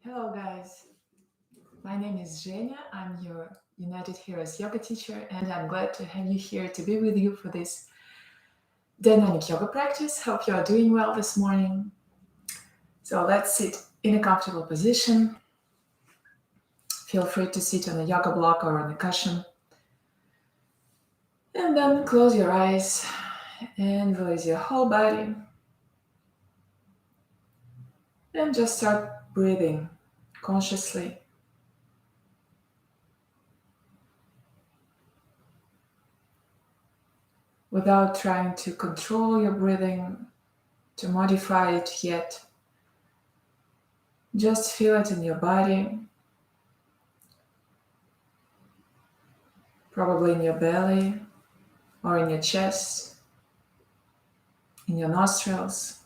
Hello, guys. My name is Jenia. I'm your United Heroes yoga teacher, and I'm glad to have you here to be with you for this dynamic yoga practice. Hope you are doing well this morning. So let's sit in a comfortable position. Feel free to sit on a yoga block or on a cushion. And then close your eyes and release your whole body. And just start breathing consciously. Without trying to control your breathing, to modify it yet. Just feel it in your body, probably in your belly or in your chest, in your nostrils.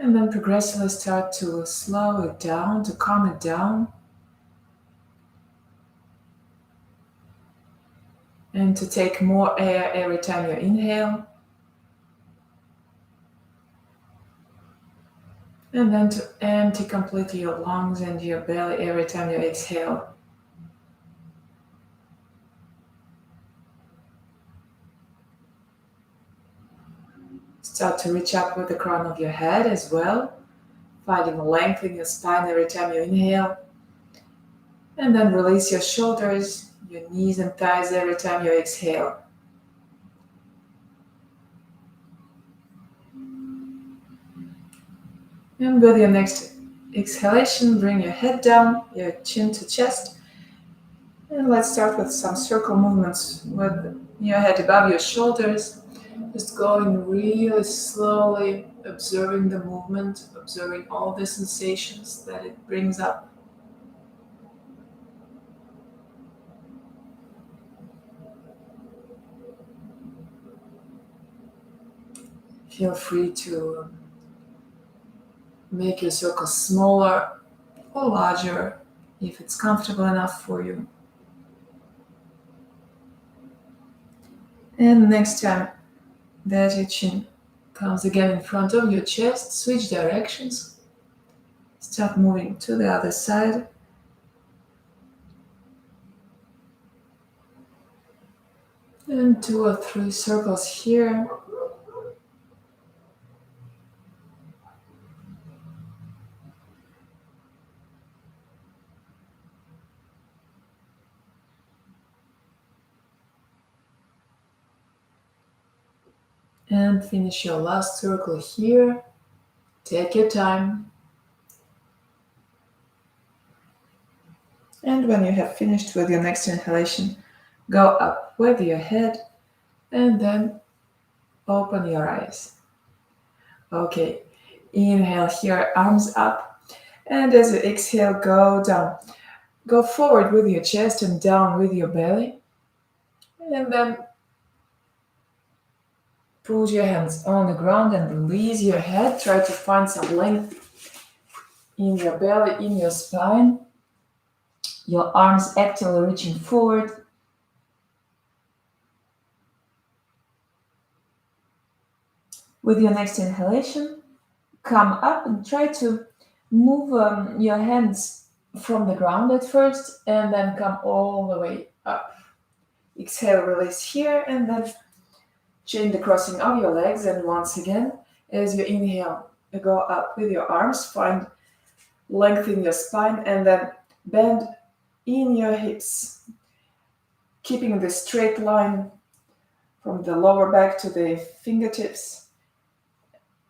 And then progressively start to slow it down, to calm it down, and to take more air every time you inhale. And then to empty completely your lungs and your belly every time you exhale. Start to reach up with the crown of your head as well, finding length in your spine every time you inhale. And then release your shoulders, your knees and thighs every time you exhale. And with your next exhalation, bring your head down, your chin to chest. And let's start with some circle movements with your head above your shoulders. Just going really slowly, observing the movement, observing all the sensations that it brings up. Feel free to make your circle smaller or larger if it's comfortable enough for you. And next time that your chin comes again in front of your chest, switch directions. Start moving to the other side. And 2 or 3 circles here. And finish your last circle here. Take your time. And when you have finished with your next inhalation, go up with your head and then open your eyes. Okay, inhale here, arms up. And as you exhale, go down. Go forward with your chest and down with your belly. And then put your hands on the ground and release your head. Try to find some length in your belly, in your spine. Your arms actively reaching forward. With your next inhalation, come up and try to move your hands from the ground at first and then come all the way up. Exhale, release here, and then chain the crossing of your legs. And once again, as you inhale, go up with your arms, find length in your spine, and then bend in your hips, keeping the straight line from the lower back to the fingertips.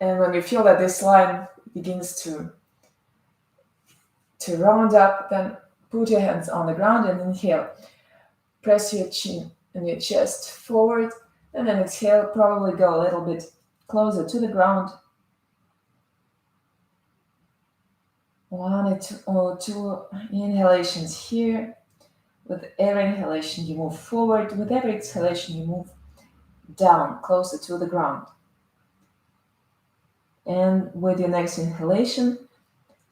And when you feel that this line begins to round up, then put your hands on the ground and inhale. Press your chin and your chest forward, and then exhale, probably go a little bit closer to the ground. 1 or 2 inhalations here. With every inhalation, you move forward. With every exhalation, you move down, closer to the ground. And with your next inhalation,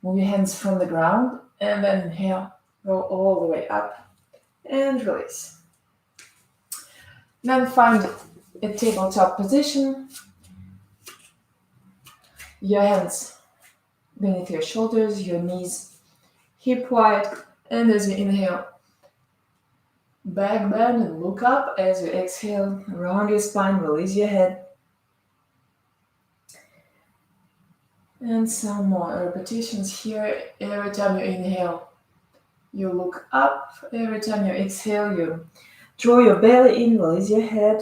move your hands from the ground, and then inhale, go all the way up and release. Then find a tabletop position, your hands beneath your shoulders, your knees hip wide, and as you inhale, back bend and look up. As you exhale, round your spine, release your head. And some more repetitions here. Every time you inhale, you look up. Every time you exhale, you draw your belly in, release your head,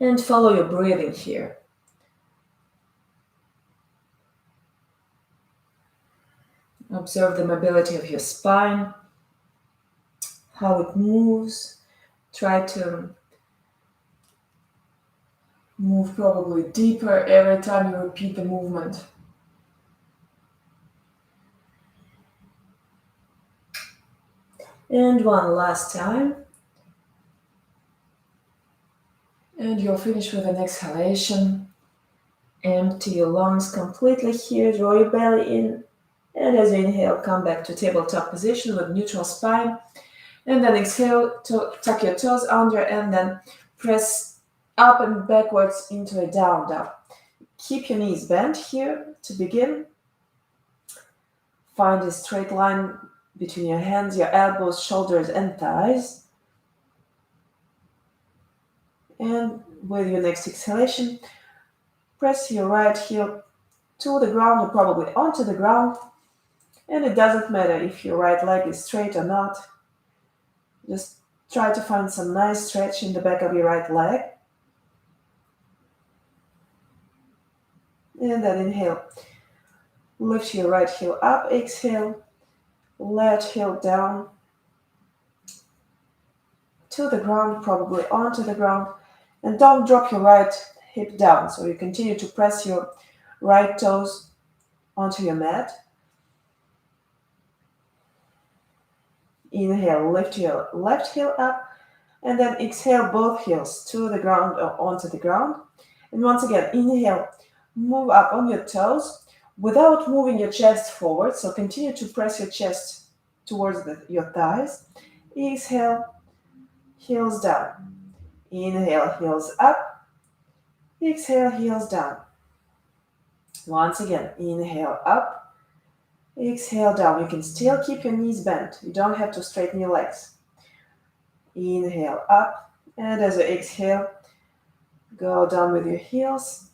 and follow your breathing here. Observe the mobility of your spine, how it moves. Try to move probably deeper every time you repeat the movement. And one last time. And you'll finish with an exhalation. Empty your lungs completely here. Draw your belly in. And as you inhale, come back to tabletop position with neutral spine. And then exhale, tuck your toes under and then press up and backwards into a down dog. Keep your knees bent here to begin. Find a straight line between your hands, your elbows, shoulders, and thighs. And with your next exhalation, press your right heel to the ground or probably onto the ground. And it doesn't matter if your right leg is straight or not. Just try to find some nice stretch in the back of your right leg. And then inhale. Lift your right heel up, exhale. Left heel down to the ground, probably onto the ground. And don't drop your right hip down. So you continue to press your right toes onto your mat. Inhale, lift your left heel up. And then exhale both heels to the ground or onto the ground. And once again, inhale, move up on your toes without moving your chest forward. So continue to press your chest towards your thighs. Exhale, heels down. Inhale, heels up. Exhale, heels down. Once again, inhale up. Exhale down. You can still keep your knees bent. You don't have to straighten your legs. Inhale up. And as you exhale, go down with your heels.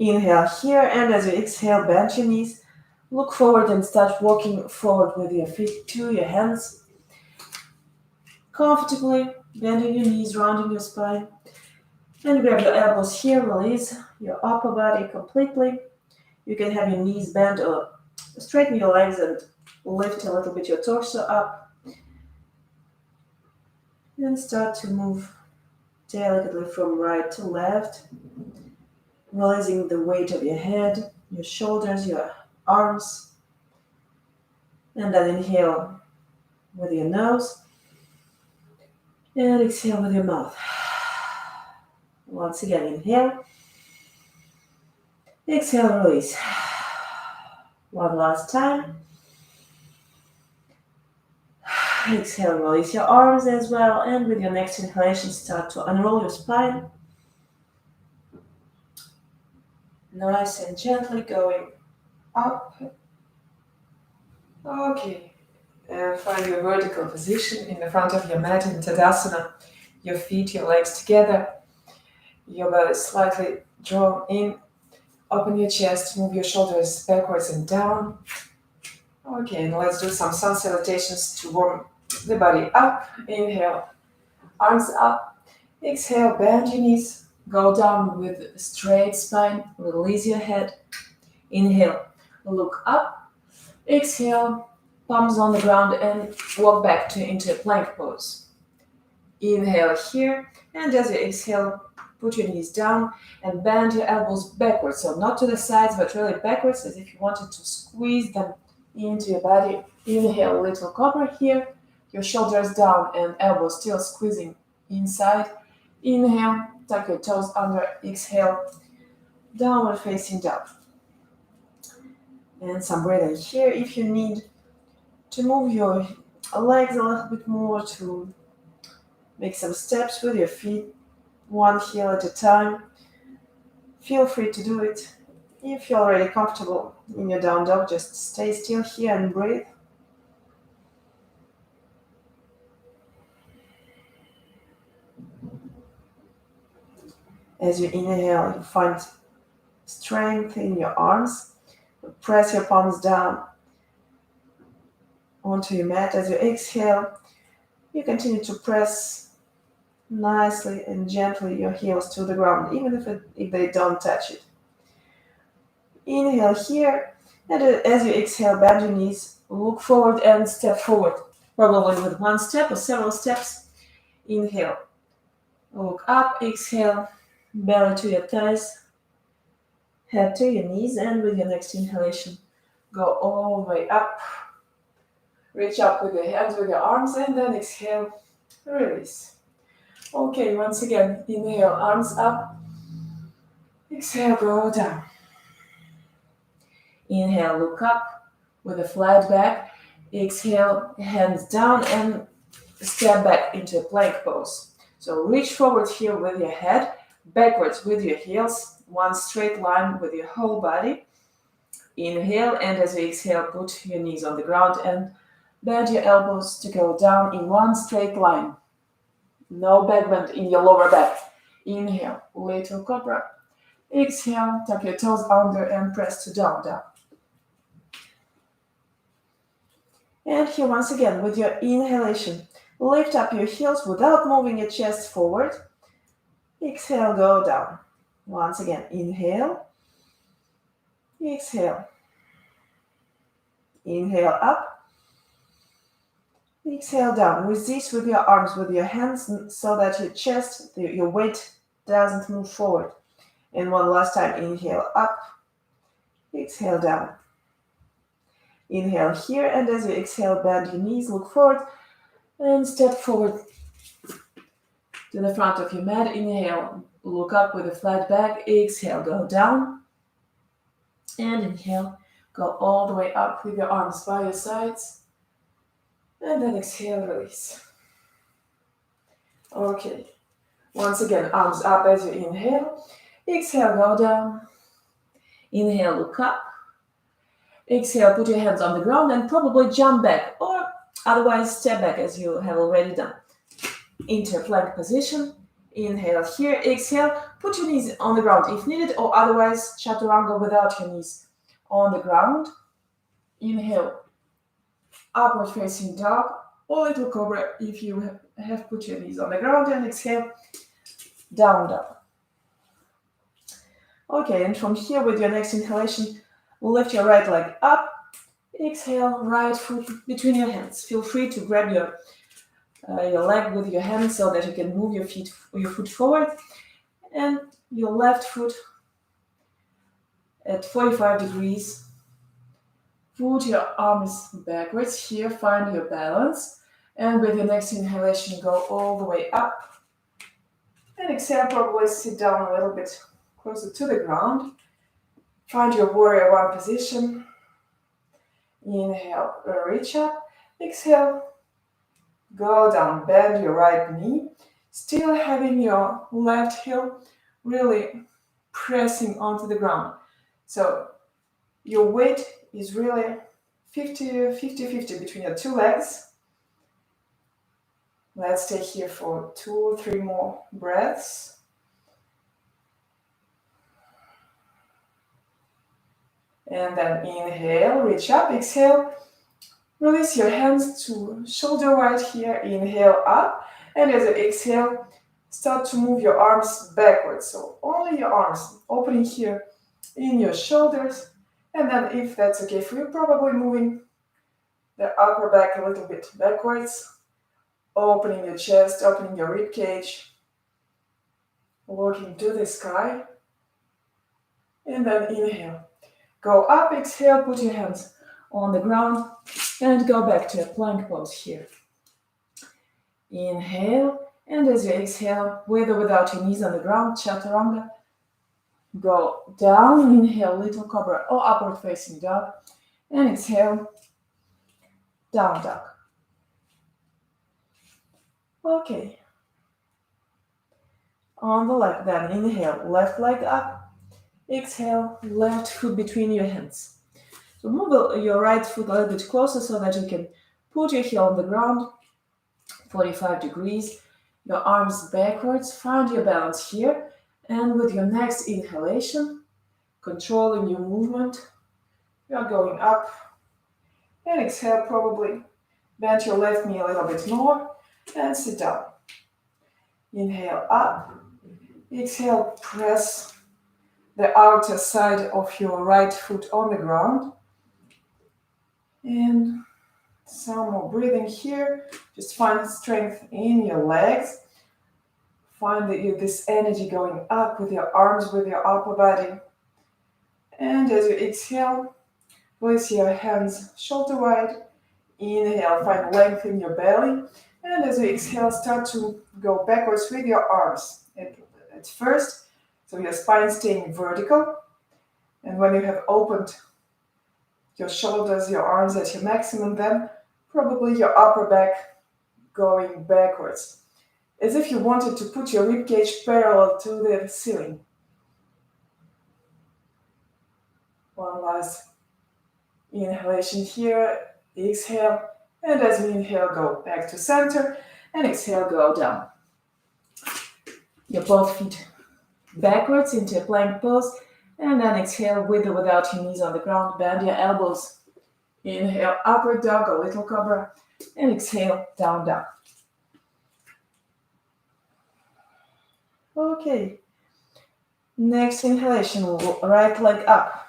Inhale here, and as you exhale, bend your knees. Look forward and start walking forward with your feet to your hands. Comfortably bending your knees, rounding your spine. And grab your elbows here, release your upper body completely. You can have your knees bent or straighten your legs and lift a little bit your torso up. And start to move delicately from right to left, releasing the weight of your head, your shoulders, your arms. And then inhale with your nose and exhale with your mouth. Once again, inhale, exhale, release. One last time. Exhale, release your arms as well, and with your next inhalation, start to unroll your spine. Nice and gently going up. Okay. Find your vertical position in the front of your mat in Tadasana. Your feet, your legs together. Your belly slightly drawn in. Open your chest, move your shoulders backwards and down. Okay, and let's do some sun salutations to warm the body up. Inhale, arms up. Exhale, bend your knees. Go down with straight spine. Release your head. Inhale, look up. Exhale, palms on the ground and walk back into a plank pose. Inhale here, and as you exhale, put your knees down and bend your elbows backwards. So not to the sides, but really backwards, as if you wanted to squeeze them into your body. Inhale, little cobra here. Your shoulders down and elbows still squeezing inside. Inhale, tuck your toes under. Exhale, downward facing dog. And some breathing here. If you need to move your legs a little bit more, to make some steps with your feet, one heel at a time. Feel free to do it. If you're already comfortable in your down dog, just stay still here and breathe. As you inhale, you find strength in your arms. Press your palms down onto your mat. As you exhale, you continue to press nicely and gently your heels to the ground, even if they don't touch it. Inhale here, and as you exhale, bend your knees, look forward and step forward, probably with one step or several steps. Inhale, look up, exhale, belly to your thighs, head to your knees, and with your next inhalation, go all the way up. Reach up with your hands, with your arms, and then exhale, release. Okay, once again, inhale, arms up, exhale, go down. Inhale, look up with a flat back. Exhale, hands down and step back into a plank pose. So reach forward here with your head, backwards with your heels, one straight line with your whole body. Inhale, and as you exhale, put your knees on the ground and bend your elbows to go down in one straight line. No back bend in your lower back. Inhale, little cobra. Exhale, tuck your toes under and press to down dog. And here once again, with your inhalation, lift up your heels without moving your chest forward. Exhale, go down. Once again, inhale. Exhale. Inhale up. Exhale down. Resist with your arms, with your hands, so that your chest, your weight doesn't move forward. And one last time, inhale up. Exhale down. Inhale here, and as you exhale, bend your knees, look forward, and step forward to the front of your mat. Inhale, look up with a flat back. Exhale, go down. And inhale, go all the way up with your arms by your sides. And then exhale, release. Okay. Once again, arms up as you inhale. Exhale, go down. Inhale, look up. Exhale, put your hands on the ground and probably jump back or otherwise step back as you have already done. Into a plank position. Inhale here. Exhale, put your knees on the ground if needed, or otherwise chaturanga without your knees on the ground. Inhale, upward facing dog or little cobra if you have put your knees on the ground, and exhale, down dog. Okay, and from here with your next inhalation, lift your right leg up. Exhale, right foot between your hands. Feel free to grab your leg with your hands so that you can move your foot forward, and your left foot at 45 degrees. Put your arms backwards here, find your balance, and with your next inhalation, go all the way up. And exhale, probably sit down a little bit closer to the ground. Find your warrior one position. Inhale, reach up. Exhale, go down, bend your right knee, still having your left heel really pressing onto the ground. So your weight is really 50-50 between your two legs. Let's stay here for 2 or 3 more breaths. And then inhale, reach up, exhale. Release your hands to shoulder wide here. Inhale up, and as you exhale, start to move your arms backwards. So only your arms opening here in your shoulders. And then if that's okay for you, probably moving the upper back a little bit backwards. Opening your chest, opening your rib cage. Looking to the sky. And then inhale. Go up, exhale, put your hands on the ground and go back to a plank pose here. Inhale, and as you exhale, with or without your knees on the ground, chaturanga, go down, inhale, little cobra or upward facing dog, and exhale, down dog. Okay, on the leg, then inhale, left leg up, exhale, left foot between your hands. So move your right foot a little bit closer so that you can put your heel on the ground, 45 degrees, your arms backwards, find your balance here, and with your next inhalation, controlling your movement, you are going up, and exhale, probably bend your left knee a little bit more, and sit down. Inhale up, exhale, press the outer side of your right foot on the ground, and some more breathing here. Just find strength in your legs. Find this energy going up with your arms, with your upper body. And as you exhale, place your hands shoulder wide. Inhale, find length in your belly. And as you exhale, start to go backwards with your arms at first. So your spine staying vertical. And when you have opened your shoulders, your arms at your maximum, then probably your upper back going backwards, as if you wanted to put your ribcage parallel to the ceiling. One last inhalation here, exhale, and as you inhale, go back to center, and exhale, go down. Your both feet backwards into a plank pose, and then exhale with or without your knees on the ground, bend your elbows. Inhale, upward dog, a little cobra, and exhale, down dog. Okay, next inhalation, right leg up.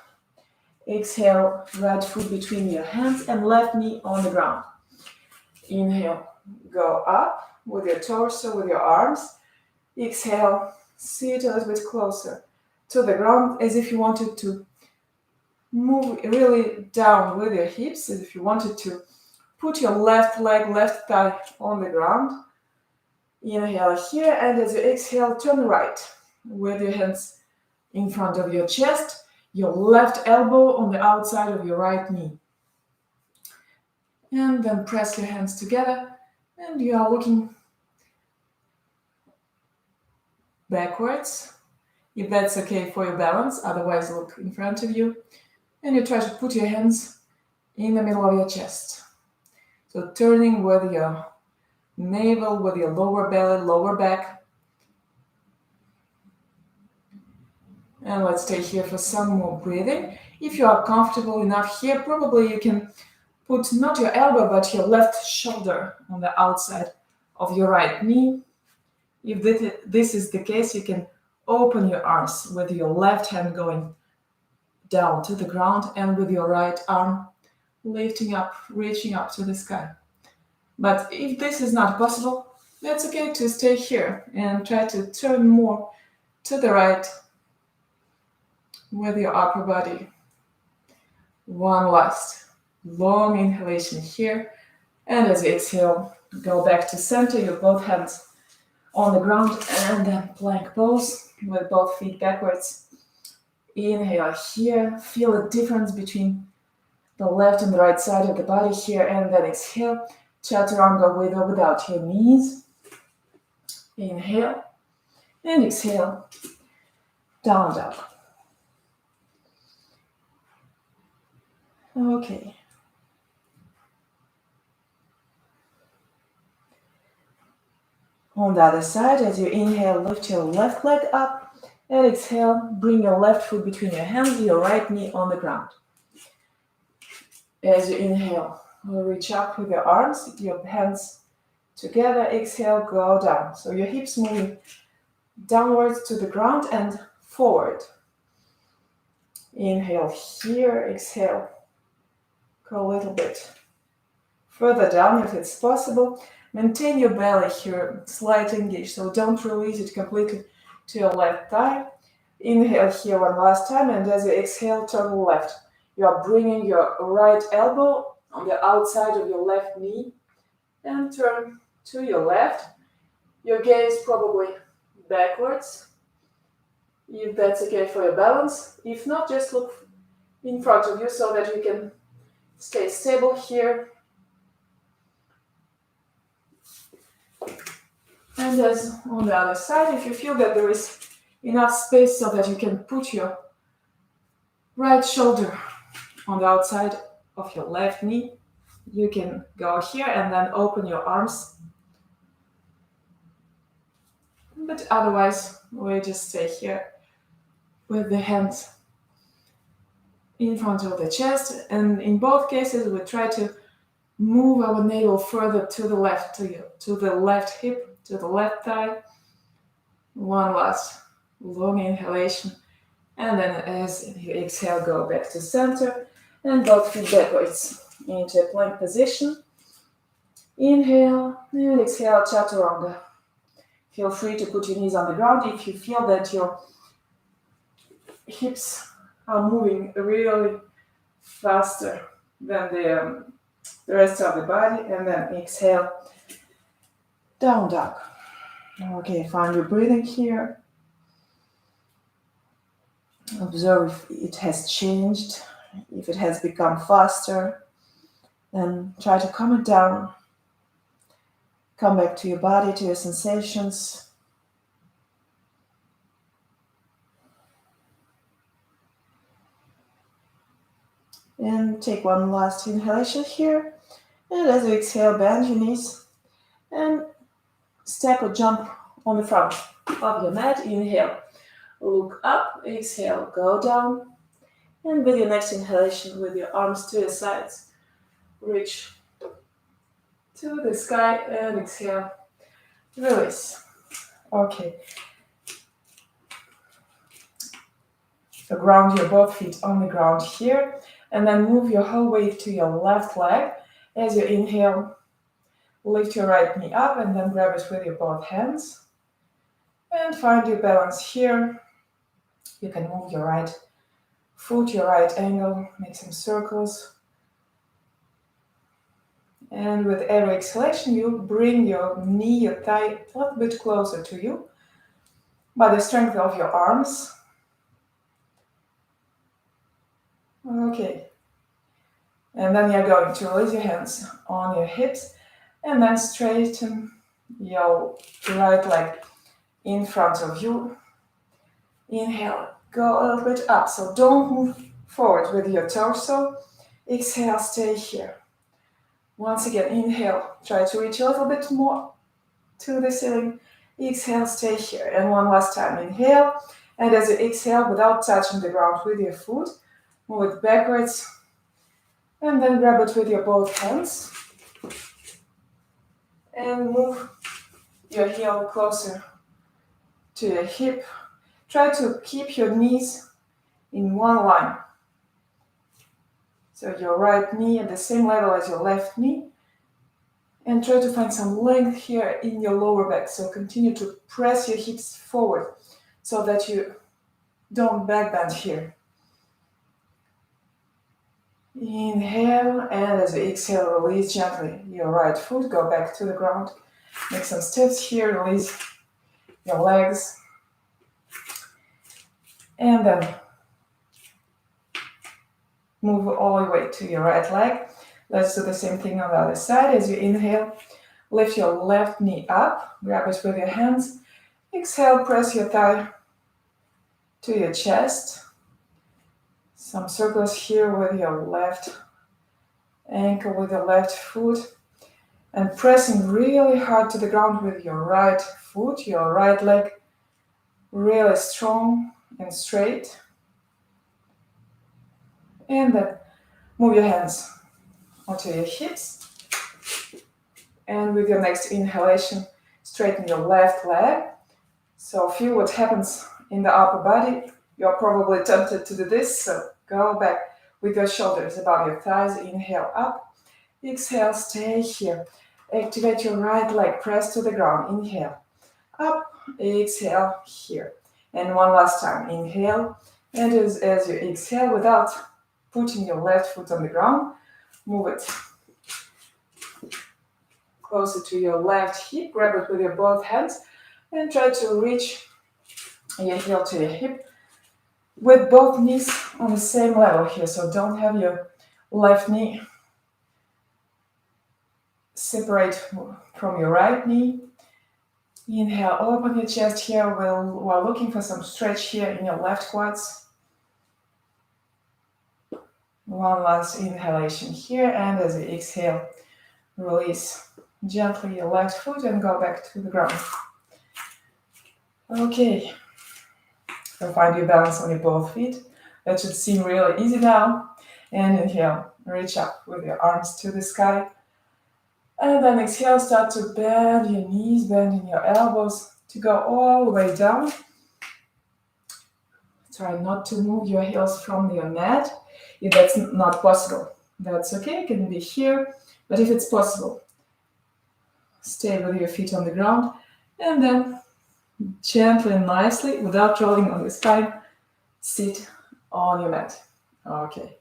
Exhale, right foot between your hands and left knee on the ground. Inhale, go up with your torso, with your arms. Exhale, sit a little bit closer to the ground as if you wanted to move really down with your hips, as if you wanted to put your left leg, left thigh on the ground. Inhale here, and as you exhale, turn right with your hands in front of your chest, your left elbow on the outside of your right knee. And then press your hands together, and you are looking backwards, if that's okay for your balance. Otherwise, look in front of you, and you try to put your hands in the middle of your chest. So turning with your navel, with your lower belly, lower back. And let's stay here for some more breathing. If you are comfortable enough here, probably you can put not your elbow, but your left shoulder on the outside of your right knee. If this is the case, you can open your arms with your left hand going down to the ground and with your right arm lifting up, reaching up to the sky. But if this is not possible, that's okay to stay here and try to turn more to the right with your upper body. One last long inhalation here, and as you exhale, go back to center, your both hands on the ground, and then plank pose with both feet backwards. Inhale here, feel a difference between the left and the right side of the body here, and then exhale, chaturanga with or without your knees. Inhale, and exhale, down dog. Okay. On the other side, as you inhale, lift your left leg up, and exhale, bring your left foot between your hands, your right knee on the ground. As you inhale, reach up with your arms, your hands together, exhale, go down. So your hips moving downwards to the ground and forward. Inhale here, exhale, go a little bit further down if it's possible. Maintain your belly here slightly engaged, so don't release it completely to your left thigh. Inhale here one last time, and as you exhale, turn left. You are bringing your right elbow on the outside of your left knee and turn to your left. Your gaze probably backwards, if that's okay for your balance. If not, just look in front of you so that you can stay stable here. And as on the other side, if you feel that there is enough space so that you can put your right shoulder on the outside of your left knee, you can go here and then open your arms. But otherwise, we just stay here with the hands in front of the chest. And in both cases, we try to move our navel further to the left, to the left hip, to the left thigh. One last long inhalation. And then as you exhale, go back to center and both feet backwards into a plank position. Inhale and exhale, chaturanga. Feel free to put your knees on the ground if you feel that your hips are moving really faster than the rest of the body. And then exhale, down dog. Okay, find your breathing here. Observe if it has changed, if it has become faster. Then try to calm it down. Come back to your body, to your sensations. And take one last inhalation here. And as you exhale, bend your knees and step or jump on the front of your mat. Inhale, look up, exhale, go down. And with your next inhalation, with your arms to your sides, reach to the sky and exhale, release. Okay. So ground your both feet on the ground here, and then move your whole weight to your left leg. As you inhale, lift your right knee up and then grab it with your both hands. And find your balance here. You can move your right foot, your right ankle, make some circles. And with every exhalation, you bring your knee, your thigh a little bit closer to you by the strength of your arms. Okay. And then you're going to release your hands on your hips and then straighten your right leg in front of you. Inhale, go a little bit up. So don't move forward with your torso. Exhale, stay here. Once again, inhale, try to reach a little bit more to the ceiling. Exhale, stay here. And one last time, inhale. And as you exhale, without touching the ground with your foot, move it backwards. And then grab it with your both hands. And move your heel closer to your hip. Try to keep your knees in one line. So your right knee at the same level as your left knee. And try to find some length here in your lower back. So continue to press your hips forward so that you don't backbend here. Inhale, and as you exhale, release gently your right foot. Go back to the ground. Make some steps here. Release your legs. And then move all the way to your right leg. Let's do the same thing on the other side. As you inhale, lift your left knee up. Grab it with your hands. Exhale, press your thigh to your chest. Some circles here with your left ankle, with your left foot. And pressing really hard to the ground with your right foot, your right leg really strong and straight. And then move your hands onto your hips. And with your next inhalation, straighten your left leg. So feel what happens in the upper body. You're probably tempted to do this, so go back with your shoulders above your thighs. Inhale up. Exhale, stay here. Activate your right leg, press to the ground. Inhale, up. Exhale, here. And one last time. Inhale. And as you exhale, without putting your left foot on the ground, move it closer to your left hip. Grab it with your both hands and try to reach your heel to your hip with both knees on the same level here. So don't have your left knee separate from your right knee. Inhale, open your chest here while looking for some stretch here in your left quads. One last inhalation here, and as you exhale, release gently your left foot and go back to the ground. Okay, so find your balance on your both feet. That should seem really easy now. And inhale, reach up with your arms to the sky. And then exhale, start to bend your knees, bending your elbows to go all the way down. Try not to move your heels from your mat. If that's not possible, that's okay, it can be here. But if it's possible, stay with your feet on the ground and then gently and nicely, without rolling on your spine, sit on your mat. Okay.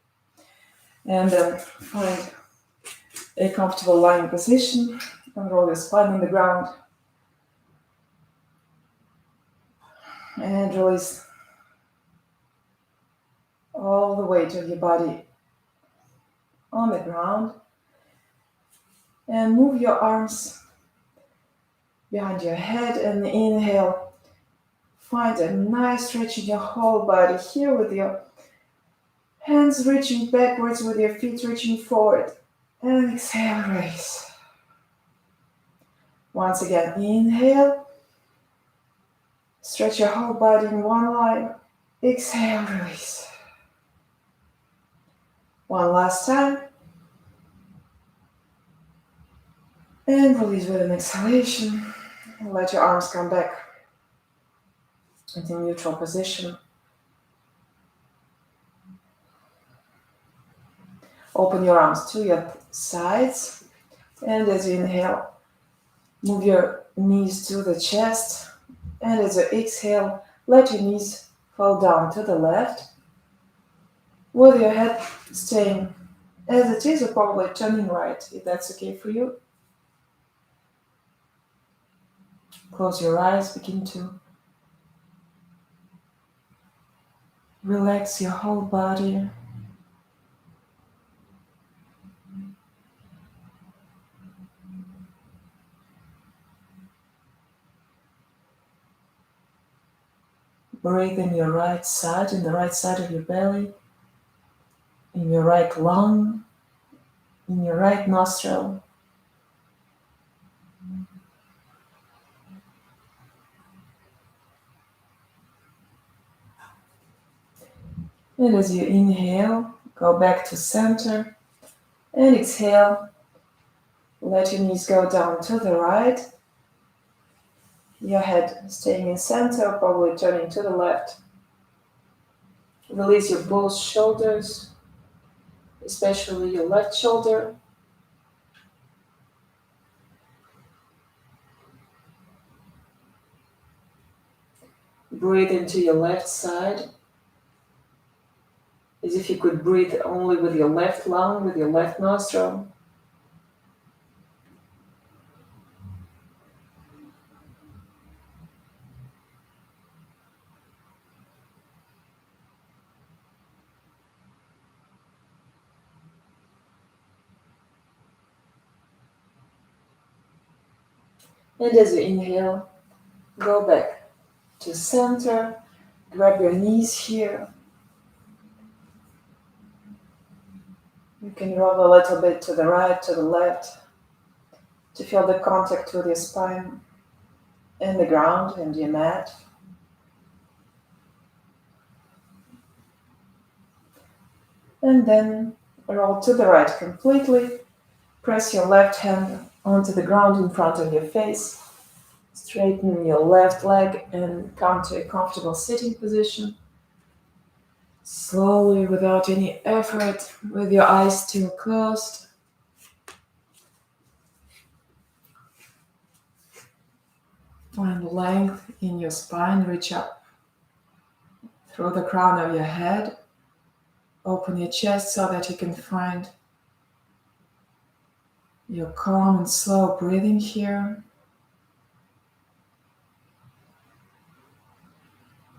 And then find a comfortable lying position and roll your spine on the ground. And release all the weight of your body on the ground. And move your arms behind your head and inhale. Find a nice stretch in your whole body here with your hands reaching backwards, with your feet reaching forward. And exhale, raise. Once again, inhale. Stretch your whole body in one line. Exhale, release. One last time. And release with an exhalation. Let your arms come back into neutral position. Open your arms to your sides. And as you inhale, move your knees to the chest. And as you exhale, let your knees fall down to the left. With your head staying as it is, or probably turning right, if that's okay for you. Close your eyes, begin to relax your whole body. Breathe in your right side, in the right side of your belly, in your right lung, in your right nostril. And as you inhale, go back to center. And exhale, let your knees go down to the right. Your head staying in center, probably turning to the left. Release your both shoulders, especially your left shoulder. Breathe into your left side, as if you could breathe only with your left lung, with your left nostril. And as you inhale, go back to center. Grab your knees here. You can roll a little bit to the right, to the left, to feel the contact with your spine and the ground and your mat. And then roll to the right completely. Press your left hand onto the ground in front of your face. Straighten your left leg and come to a comfortable sitting position. Slowly, without any effort, with your eyes still closed. Find length in your spine, reach up through the crown of your head. Open your chest so that you can find your calm and slow breathing here.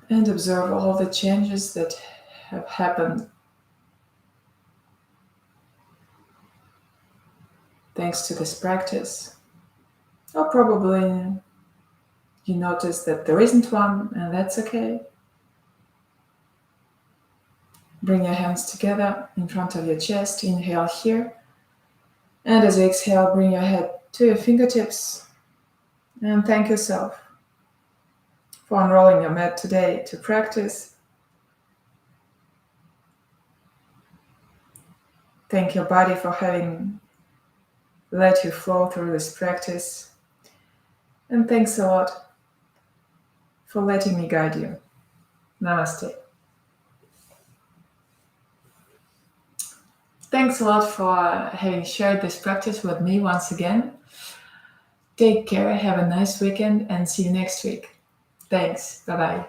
And observe all the changes that have happened thanks to this practice, or probably you notice that there isn't one, and that's okay. Bring your hands together in front of your chest. Inhale here. And as you exhale, bring your head to your fingertips. And thank yourself for unrolling your mat today to practice. Thank your body for having let you flow through this practice. And thanks a lot for letting me guide you. Namaste. Thanks a lot for having shared this practice with me once again. Take care, have a nice weekend, and see you next week. Thanks. Bye-bye.